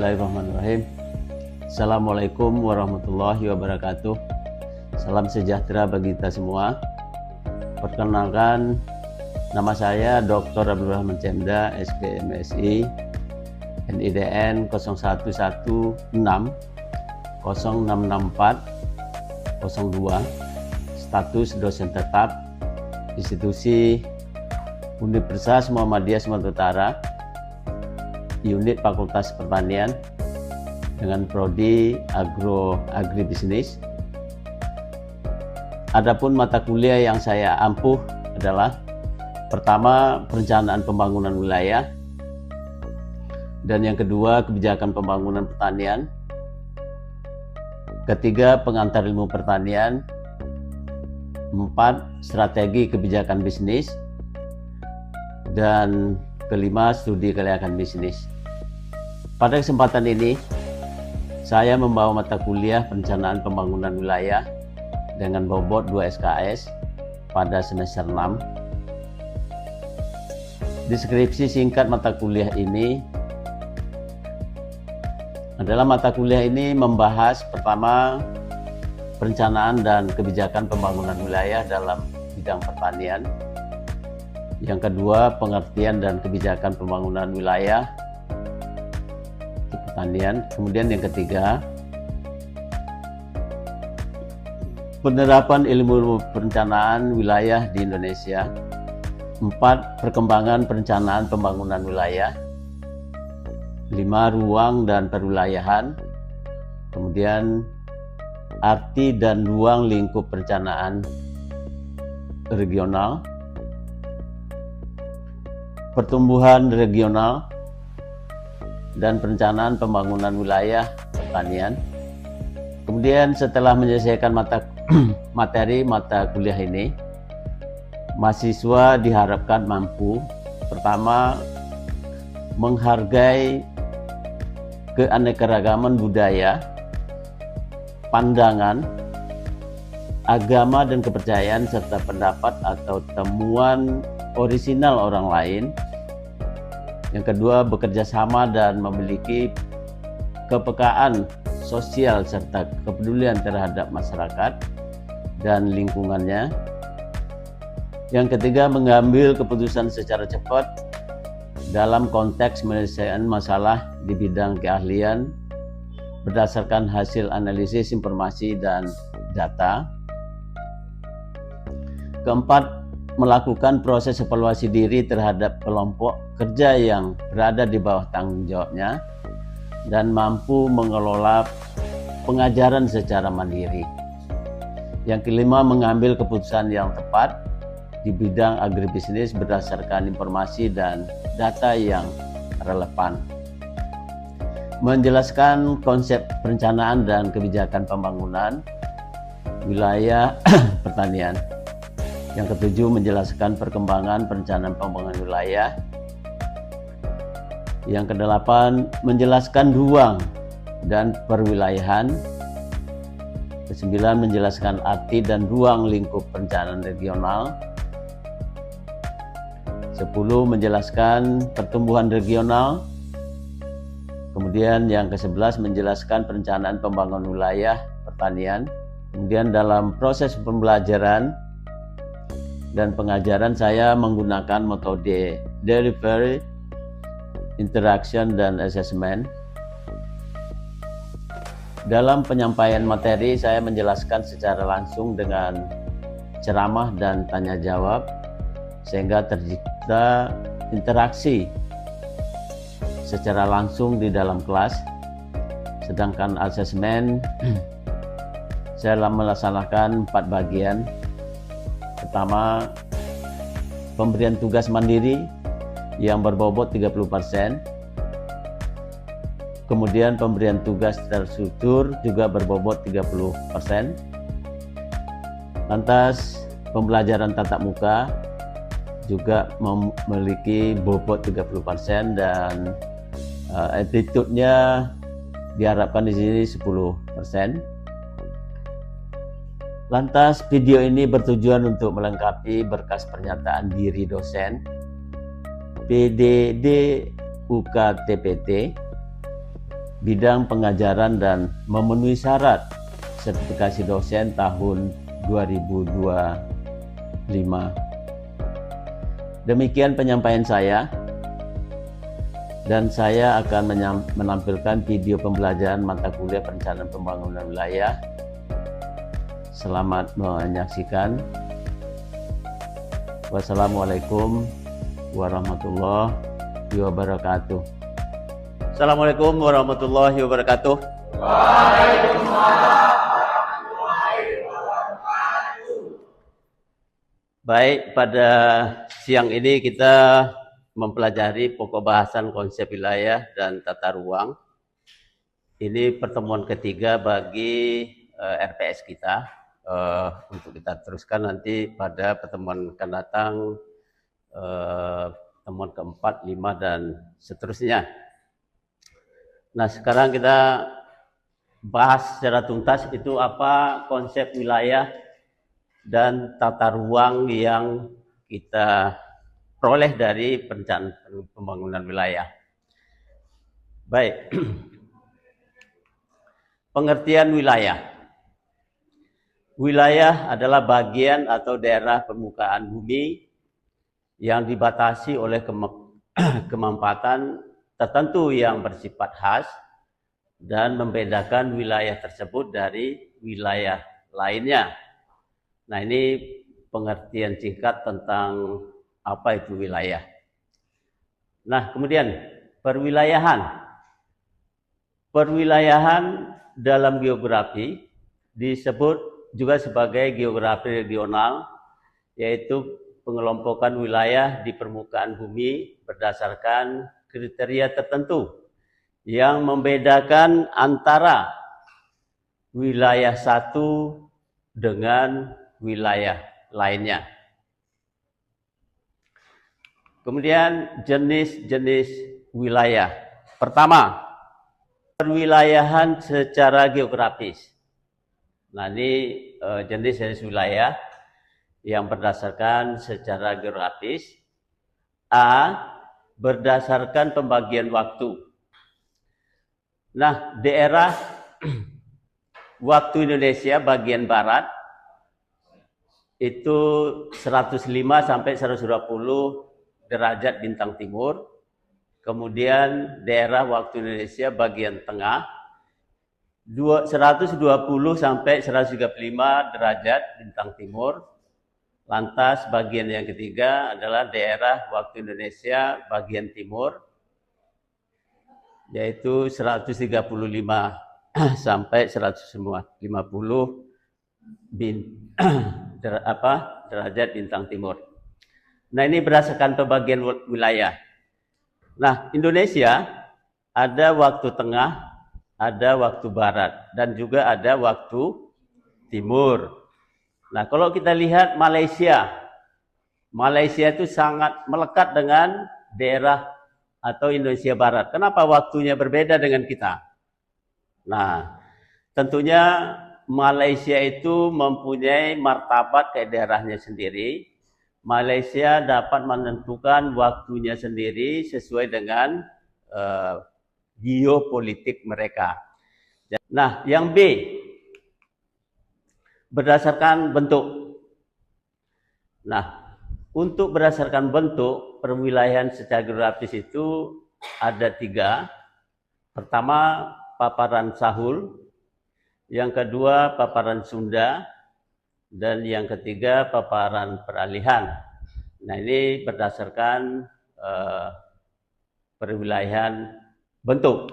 Bismillahirrahmanirrahim. Assalamualaikum warahmatullahi wabarakatuh. Salam sejahtera bagi kita semua. Perkenalkan, nama saya Dr. Abdul Rahman Cemda, SPMSI, NIDN 0116 0664 02, status dosen tetap, institusi Universitas Muhammadiyah Sumatera Utara, unit Fakultas Pertanian dengan prodi agribisnis. Adapun mata kuliah yang saya ampuh adalah pertama, perencanaan pembangunan wilayah, dan yang kedua, kebijakan pembangunan pertanian, ketiga, pengantar ilmu pertanian, 4, strategi kebijakan bisnis, dan kelima, studi kelayakan bisnis. Pada kesempatan ini, saya membawa mata kuliah perencanaan pembangunan wilayah dengan bobot 2 SKS pada semester 6. Deskripsi singkat mata kuliah ini adalah mata kuliah ini membahas pertama, perencanaan dan kebijakan pembangunan wilayah dalam bidang pertanian. Yang kedua, pengertian dan kebijakan pembangunan wilayah pertanian. Kemudian yang ketiga, penerapan ilmu perencanaan wilayah di Indonesia. 4, perkembangan perencanaan pembangunan wilayah. 5, ruang dan perwilayahan. Kemudian arti dan ruang lingkup perencanaan regional. Pertumbuhan regional dan perencanaan pembangunan wilayah pertanian. Kemudian setelah menyelesaikan materi mata kuliah ini, mahasiswa diharapkan mampu pertama, menghargai keanekaragaman budaya, pandangan, agama dan kepercayaan serta pendapat atau temuan orisinal orang lain. Yang kedua, bekerja sama dan memiliki kepekaan sosial serta kepedulian terhadap masyarakat dan lingkungannya. Yang ketiga, mengambil keputusan secara cepat dalam konteks menyelesaikan masalah di bidang keahlian berdasarkan hasil analisis informasi dan data. Keempat, melakukan proses evaluasi diri terhadap kelompok kerja yang berada di bawah tanggung jawabnya dan mampu mengelola pengajaran secara mandiri. Yang kelima, mengambil keputusan yang tepat di bidang agribisnis berdasarkan informasi dan data yang relevan. Menjelaskan konsep perencanaan dan kebijakan pembangunan wilayah pertanian. Yang ketujuh, menjelaskan perkembangan perencanaan pembangunan wilayah. Yang kedelapan, menjelaskan ruang dan perwilayahan. Kesembilan, menjelaskan arti dan ruang lingkup perencanaan regional. 10, menjelaskan pertumbuhan regional. Kemudian yang ke-11, menjelaskan perencanaan pembangunan wilayah pertanian. Kemudian dalam proses pembelajaran dan pengajaran saya menggunakan metode delivery, interaction, dan assessment. Dalam penyampaian materi, saya menjelaskan secara langsung dengan ceramah dan tanya jawab, sehingga tercipta interaksi secara langsung di dalam kelas. Sedangkan asesmen saya melaksanakan 4 bagian. Pertama, pemberian tugas mandiri yang berbobot 30%. Kemudian pemberian tugas terstruktur juga berbobot 30%. Lantas pembelajaran tatap muka juga memiliki bobot 30% dan attitude-nya diharapkan di sini 10%. Lantas video ini bertujuan untuk melengkapi berkas pernyataan diri dosen PDD UKTPT bidang pengajaran dan memenuhi syarat sertifikasi dosen tahun 2025. Demikian penyampaian saya, dan saya akan menampilkan video pembelajaran mata kuliah perencanaan pembangunan wilayah. Selamat menyaksikan. Wassalamualaikum warahmatullahi wabarakatuh. Assalamualaikum warahmatullahi wabarakatuh. Waalaikumsalam warahmatullahi wabarakatuh. Baik, pada siang ini kita mempelajari pokok bahasan konsep wilayah dan tata ruang. Ini pertemuan ketiga bagi RPS kita. Untuk kita teruskan nanti pada pertemuan akan datang, pertemuan keempat, 5, dan seterusnya. Nah, sekarang kita bahas secara tuntas itu apa konsep wilayah dan tata ruang yang kita peroleh dari perencanaan pembangunan wilayah. Baik, pengertian wilayah. Wilayah adalah bagian atau daerah permukaan bumi yang dibatasi oleh kemampatan tertentu yang bersifat khas dan membedakan wilayah tersebut dari wilayah lainnya. Nah, ini pengertian singkat tentang apa itu wilayah. Nah, kemudian perwilayahan. Perwilayahan dalam geografi disebut juga sebagai geografi regional, yaitu pengelompokan wilayah di permukaan bumi berdasarkan kriteria tertentu yang membedakan antara wilayah satu dengan wilayah lainnya. Kemudian jenis-jenis wilayah. Pertama, perwilayahan secara geografis. Nah, ini jenis-jenis wilayah yang berdasarkan secara geografis. A, berdasarkan pembagian waktu. Nah, daerah waktu Indonesia bagian barat itu 105 sampai 120 derajat bintang timur. Kemudian daerah waktu Indonesia bagian tengah 120 sampai 135 derajat bintang timur. Lantas bagian yang ketiga adalah daerah waktu Indonesia bagian timur, yaitu 135 sampai 150 derajat bintang timur. Nah, ini berdasarkan pembagian wilayah. Nah, Indonesia ada waktu tengah, ada waktu barat, dan juga ada waktu timur. Nah, kalau kita lihat Malaysia itu sangat melekat dengan daerah atau Indonesia Barat. Kenapa waktunya berbeda dengan kita? Nah, tentunya Malaysia itu mempunyai martabat ke daerahnya sendiri. Malaysia dapat menentukan waktunya sendiri sesuai dengan geopolitik mereka. Nah, yang B, berdasarkan bentuk. Nah, untuk berdasarkan bentuk, perwilayahan secara geografis itu ada 3. Pertama, paparan Sahul. Yang kedua, paparan Sunda. Dan yang ketiga, paparan peralihan. Nah, ini berdasarkan perwilayahan bentuk.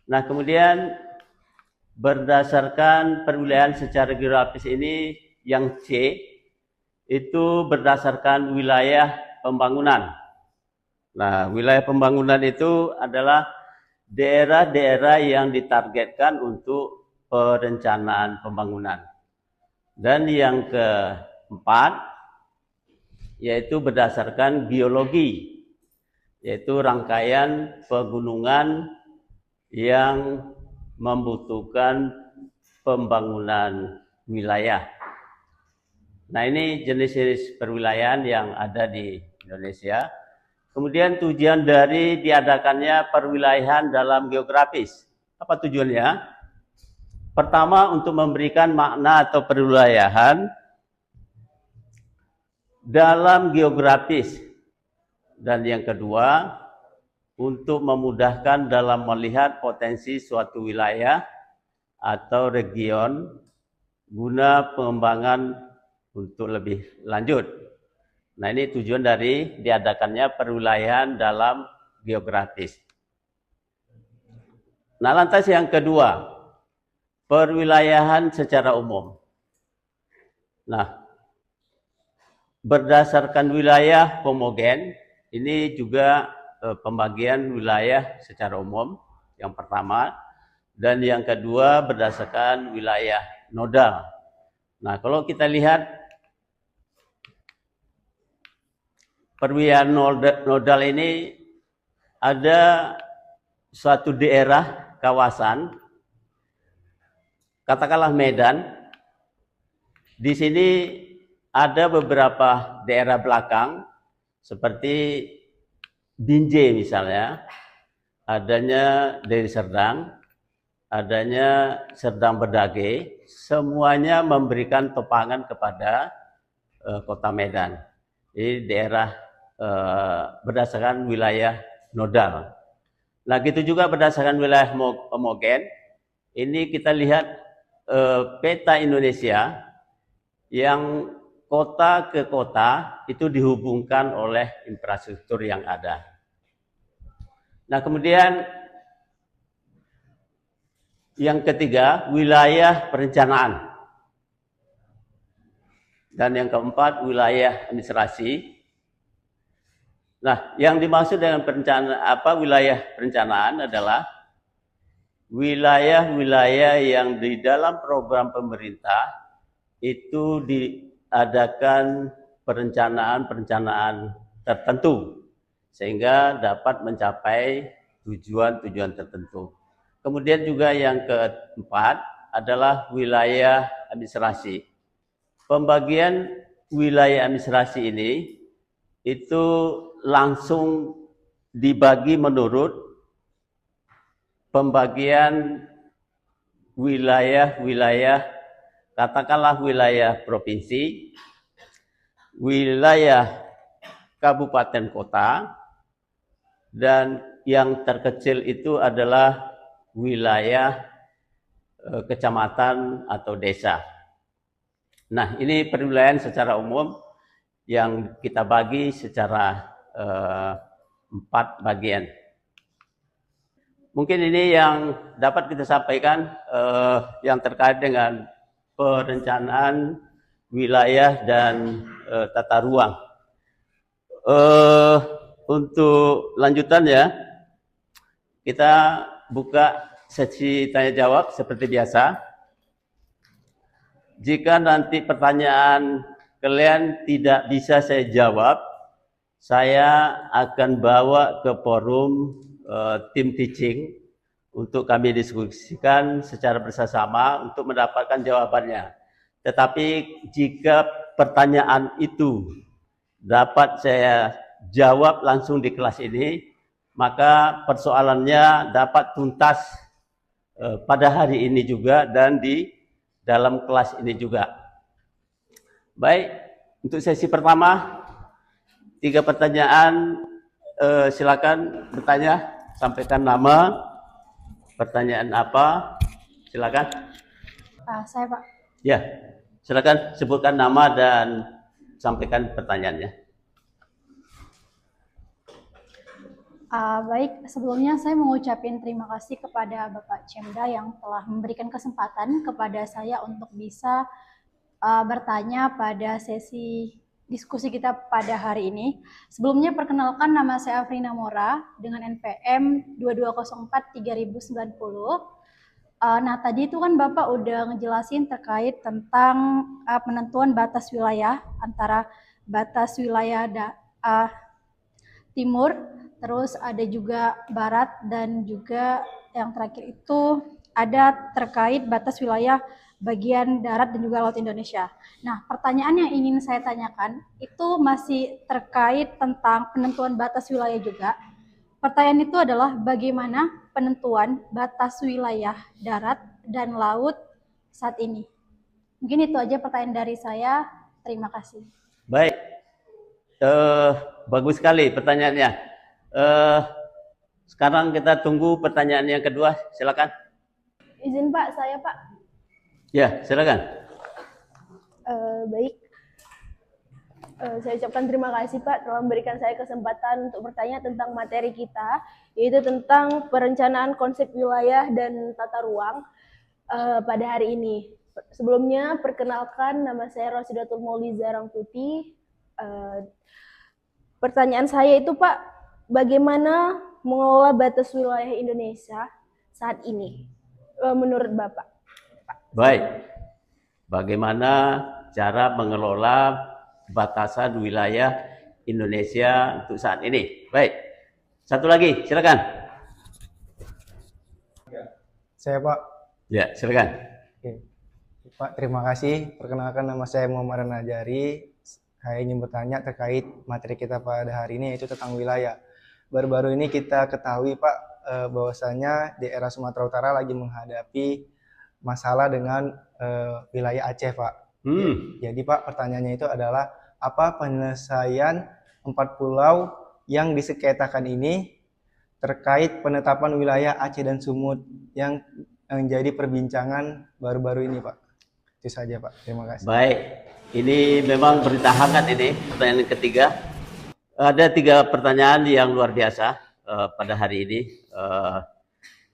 Nah, kemudian berdasarkan perwilayahan secara geografis ini yang C, itu berdasarkan wilayah pembangunan. Nah, wilayah pembangunan itu adalah daerah-daerah yang ditargetkan untuk perencanaan pembangunan. Dan yang keempat, yaitu berdasarkan geologi, yaitu rangkaian pegunungan yang membutuhkan pembangunan wilayah. Nah, ini jenis-jenis perwilayahan yang ada di Indonesia. Kemudian tujuan dari diadakannya perwilayahan dalam geografis. Apa tujuannya? Pertama, untuk memberikan makna atau perwilayahan dalam geografis. Dan yang kedua, untuk memudahkan dalam melihat potensi suatu wilayah atau region guna pengembangan untuk lebih lanjut. Nah, ini tujuan dari diadakannya perwilayahan dalam geografis. Nah, lantas yang kedua, perwilayahan secara umum. Nah, berdasarkan wilayah homogen, ini juga pembagian wilayah secara umum yang pertama, dan yang kedua berdasarkan wilayah nodal. Nah, kalau kita lihat perwilayahan nodal ini ada suatu daerah kawasan, katakanlah Medan. Di sini ada beberapa daerah belakang seperti Binjai misalnya, adanya Deli Serdang, adanya Serdang Bedage, semuanya memberikan topangan kepada kota Medan. Ini daerah berdasarkan wilayah nodal. Nah, gitu juga berdasarkan wilayah homogen, ini kita lihat peta Indonesia yang kota ke kota itu dihubungkan oleh infrastruktur yang ada. Nah, kemudian yang ketiga, wilayah perencanaan. Dan yang keempat, wilayah administrasi. Nah, yang dimaksud dengan wilayah perencanaan adalah wilayah-wilayah yang di dalam program pemerintah itu diadakan perencanaan tertentu sehingga dapat mencapai tujuan-tujuan tertentu. Kemudian juga yang keempat adalah wilayah administrasi. Pembagian wilayah administrasi ini itu langsung dibagi menurut pembagian wilayah-wilayah, katakanlah wilayah provinsi, wilayah kabupaten kota, dan yang terkecil itu adalah wilayah kecamatan atau desa. Nah, ini perwilayahan secara umum yang kita bagi secara 4 bagian. Mungkin ini yang dapat kita sampaikan yang terkait dengan perencanaan wilayah dan tata ruang. Untuk lanjutannya, kita buka sesi tanya jawab seperti biasa. Jika nanti pertanyaan kalian tidak bisa saya jawab, saya akan bawa ke forum tim teaching untuk kami diskusikan secara bersama untuk mendapatkan jawabannya. Tetapi jika pertanyaan itu dapat saya jawab langsung di kelas ini, maka persoalannya dapat tuntas pada hari ini juga dan di dalam kelas ini juga. Baik, untuk sesi pertama 3 pertanyaan, silakan bertanya, sampaikan nama, pertanyaan apa, silakan. Saya Pak. Ya, silakan sebutkan nama dan sampaikan pertanyaannya. Baik, sebelumnya saya mengucapkan terima kasih kepada Bapak Cemda yang telah memberikan kesempatan kepada saya untuk bisa bertanya pada sesi diskusi kita pada hari ini. Sebelumnya perkenalkan, nama saya Afrina Mora dengan NPM 2204-3090. Nah, tadi itu kan Bapak udah ngejelasin terkait tentang penentuan batas wilayah antara batas wilayah timur, terus ada juga barat, dan juga yang terakhir itu ada terkait batas wilayah bagian darat dan juga laut Indonesia. Nah, pertanyaan yang ingin saya tanyakan itu masih terkait tentang penentuan batas wilayah juga. Pertanyaan itu adalah bagaimana penentuan batas wilayah darat dan laut saat ini. Mungkin itu aja pertanyaan dari saya. Terima kasih. Baik, bagus sekali pertanyaannya. Sekarang kita tunggu pertanyaan yang kedua. Silakan. Izin Pak, saya Pak. Ya, silakan. Baik. Saya ucapkan terima kasih Pak telah memberikan saya kesempatan untuk bertanya tentang materi kita, yaitu tentang perencanaan konsep wilayah dan tata ruang pada hari ini. Sebelumnya, perkenalkan nama saya Rosidatul Mauliza Rangkuti. Pertanyaan saya itu Pak, bagaimana mengelola batas wilayah Indonesia saat ini menurut Bapak? Baik, bagaimana cara mengelola batasan wilayah Indonesia untuk saat ini? Baik, satu lagi, silakan. Saya Pak. Ya, silakan. Oke. Pak, terima kasih. Perkenalkan nama saya Muhammad Najari. Saya ingin bertanya terkait materi kita pada hari ini, yaitu tentang wilayah. Baru-baru ini kita ketahui Pak, bahwasanya daerah Sumatera Utara lagi menghadapi masalah dengan wilayah Aceh Pak. Jadi Pak, pertanyaannya itu adalah apa penyelesaian 4 pulau yang disengketakan ini terkait penetapan wilayah Aceh dan Sumut yang menjadi perbincangan baru-baru ini Pak. Itu saja Pak, terima kasih. Baik, ini memang berita hangat ini, pertanyaan ketiga. Ada 3 pertanyaan yang luar biasa pada hari ini.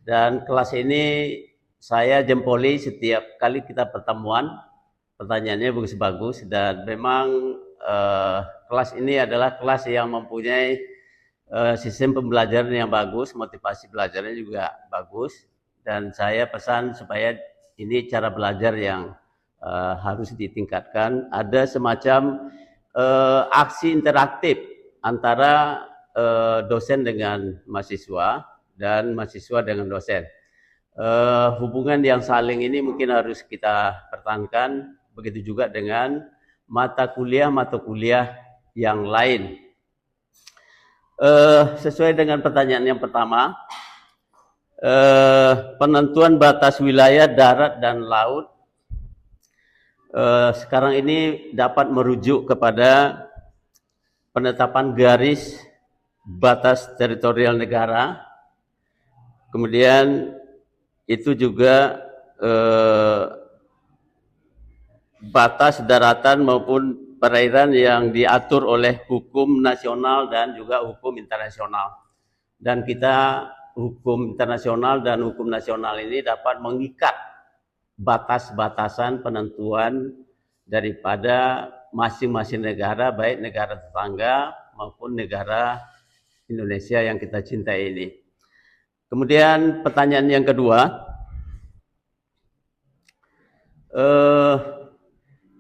Dan kelas ini saya jempoli setiap kali kita pertemuan. Pertanyaannya bagus-bagus dan memang kelas ini adalah kelas yang mempunyai sistem pembelajaran yang bagus, motivasi belajarnya juga bagus. Dan saya pesan supaya ini cara belajar yang harus ditingkatkan. Ada semacam aksi interaktif antara dosen dengan mahasiswa dan mahasiswa dengan dosen. Hubungan yang saling ini mungkin harus kita pertahankan. Begitu juga dengan mata kuliah yang lain. Sesuai dengan pertanyaan yang pertama, penentuan batas wilayah darat dan laut sekarang ini dapat merujuk kepada penetapan garis batas teritorial negara, kemudian itu juga batas daratan maupun perairan yang diatur oleh hukum nasional dan juga hukum internasional. Dan kita hukum internasional dan hukum nasional ini dapat mengikat batas-batasan penentuan daripada masing-masing negara, baik negara tetangga maupun negara Indonesia yang kita cintai ini. Kemudian pertanyaan yang kedua,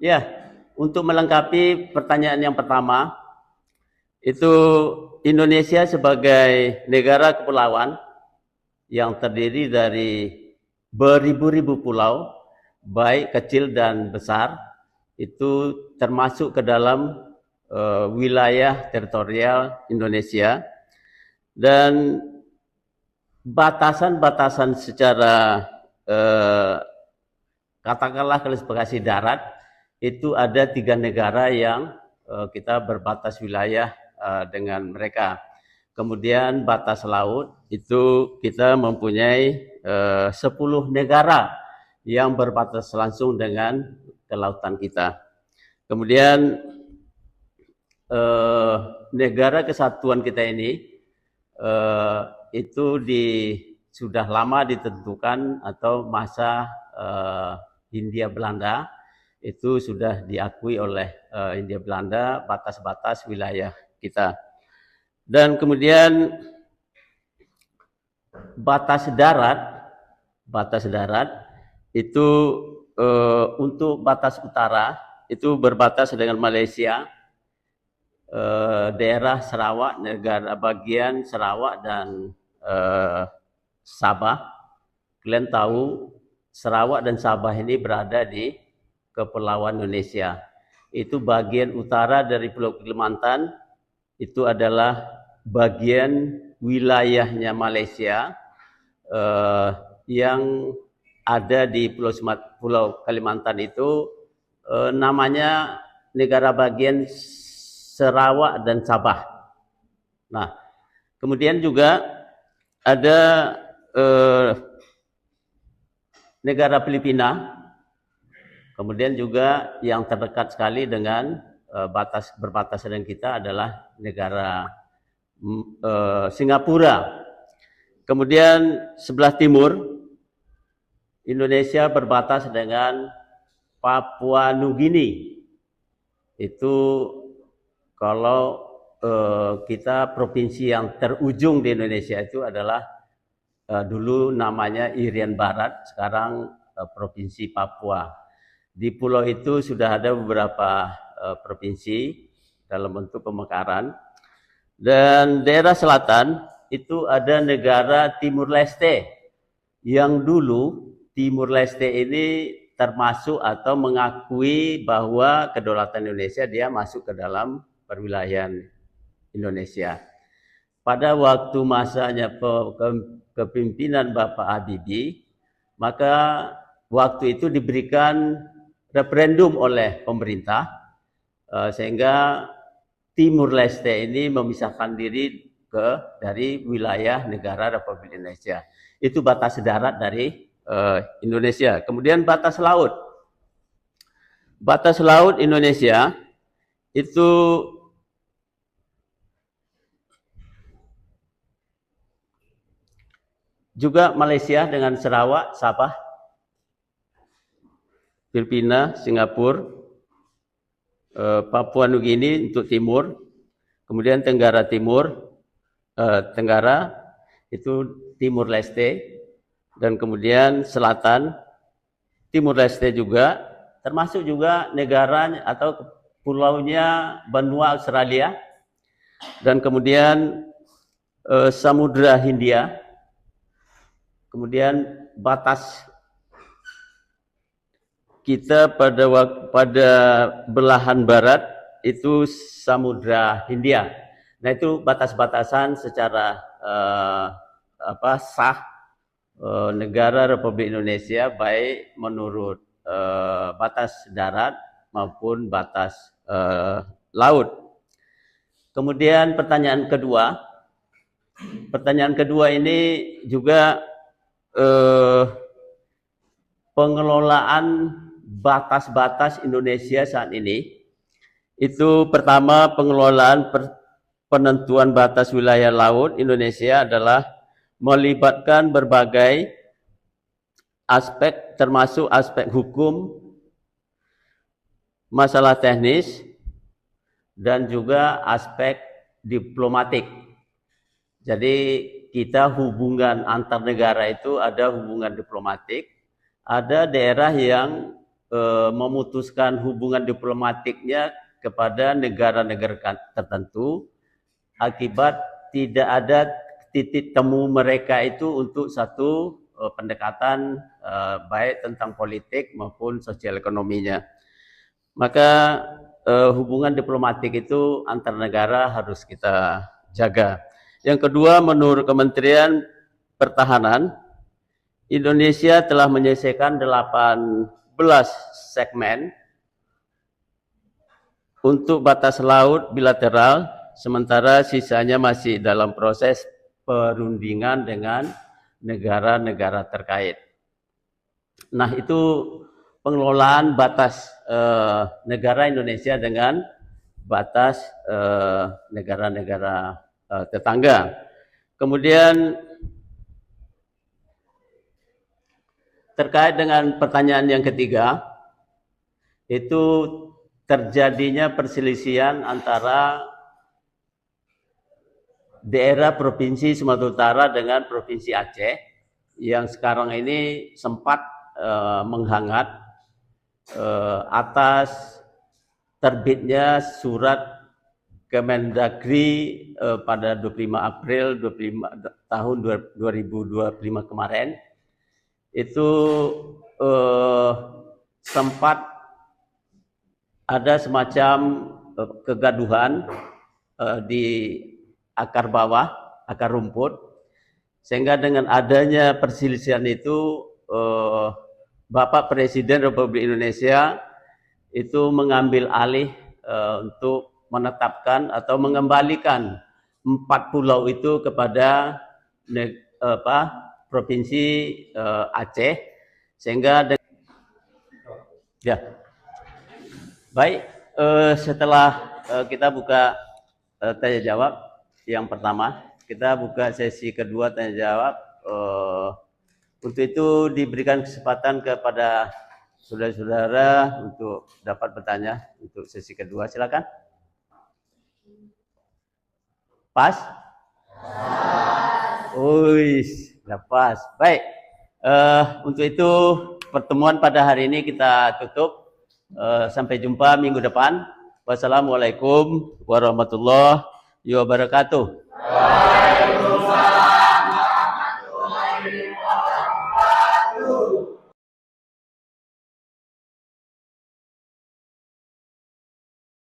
ya, untuk melengkapi pertanyaan yang pertama, itu Indonesia sebagai negara kepulauan yang terdiri dari beribu-ribu pulau, baik kecil dan besar, itu termasuk ke dalam wilayah teritorial Indonesia. Dan batasan-batasan secara katakanlah klasifikasi darat, itu ada 3 negara yang kita berbatas wilayah dengan mereka. Kemudian batas laut itu kita mempunyai 10 negara yang berbatas langsung dengan kelautan kita. Kemudian negara kesatuan kita ini itu sudah lama ditentukan, atau masa Hindia Belanda itu sudah diakui oleh Hindia Belanda batas-batas wilayah kita. Dan kemudian batas darat itu untuk batas utara itu berbatas dengan Malaysia, daerah Sarawak, negara bagian Sarawak dan Sabah. Kalian tahu Sarawak dan Sabah ini berada di Kepulauan Indonesia. Itu bagian utara dari Pulau Kalimantan, itu adalah bagian wilayahnya Malaysia yang ada di Pulau Kalimantan itu namanya negara bagian Sarawak dan Sabah. Nah, kemudian juga ada negara Filipina, kemudian juga yang terdekat sekali dengan berbatasan dengan kita adalah negara Singapura. Kemudian sebelah timur Indonesia berbatas dengan Papua Nugini. Itu kalau kita provinsi yang terujung di Indonesia itu adalah dulu namanya Irian Barat, sekarang Provinsi Papua. Di pulau itu sudah ada beberapa provinsi dalam bentuk pemekaran. Dan daerah selatan itu ada negara Timur Leste, yang dulu Timur Leste ini termasuk atau mengakui bahwa kedaulatan Indonesia, dia masuk ke dalam perwilayahan Indonesia. Pada waktu masanya kepemimpinan Bapak Habibie, maka waktu itu diberikan referendum oleh pemerintah, sehingga Timur Leste ini memisahkan diri dari wilayah negara Republik Indonesia. Itu batas darat dari Indonesia. Kemudian batas laut. Batas laut Indonesia itu juga Malaysia dengan Sarawak, Sabah, Filipina, Singapura, Papua Nugini untuk timur, kemudian Tenggara Timur, Tenggara itu Timur Leste, dan kemudian selatan Timur Leste juga, termasuk juga negara atau pulaunya benua Australia, dan kemudian Samudra Hindia. Kemudian batas kita pada belahan barat itu Samudra Hindia. Nah, itu batas-batasan secara sah negara Republik Indonesia, baik menurut batas darat maupun batas laut. Kemudian pertanyaan kedua ini juga pengelolaan batas-batas Indonesia saat ini. Itu pertama, pengelolaan penentuan batas wilayah laut Indonesia adalah melibatkan berbagai aspek, termasuk aspek hukum, masalah teknis, dan juga aspek diplomatik. Jadi kita hubungan antar negara itu ada hubungan diplomatik, ada daerah yang memutuskan hubungan diplomatiknya kepada negara-negara tertentu akibat tidak ada titik temu mereka itu untuk satu pendekatan baik tentang politik maupun sosial ekonominya. Maka hubungan diplomatik itu antar negara harus kita jaga. Yang kedua, menurut Kementerian Pertahanan, Indonesia telah menyelesaikan 18 segmen untuk batas laut bilateral, sementara sisanya masih dalam proses perundingan dengan negara-negara terkait. Nah, itu pengelolaan batas negara Indonesia dengan batas negara-negara tetangga. Kemudian terkait dengan pertanyaan yang ketiga, itu terjadinya perselisihan antara daerah Provinsi Sumatera Utara dengan Provinsi Aceh, yang sekarang ini sempat menghangat atas terbitnya surat Kemendagri pada 25 April tahun 2025 kemarin. Itu sempat ada semacam kegaduhan di akar bawah akar rumput, sehingga dengan adanya perselisihan itu Bapak Presiden Republik Indonesia itu mengambil alih untuk menetapkan atau mengembalikan 4 pulau itu kepada Provinsi Aceh, sehingga ya baik. Setelah kita buka tanya jawab yang pertama, kita buka sesi kedua tanya jawab. Untuk itu diberikan kesempatan kepada saudara-saudara untuk dapat bertanya untuk sesi kedua. Silakan. Pas? Uish, pas. Baik. Untuk itu pertemuan pada hari ini kita tutup. Sampai jumpa minggu depan. Wassalamualaikum warahmatullahi wabarakatuh. Waalaikumsalam.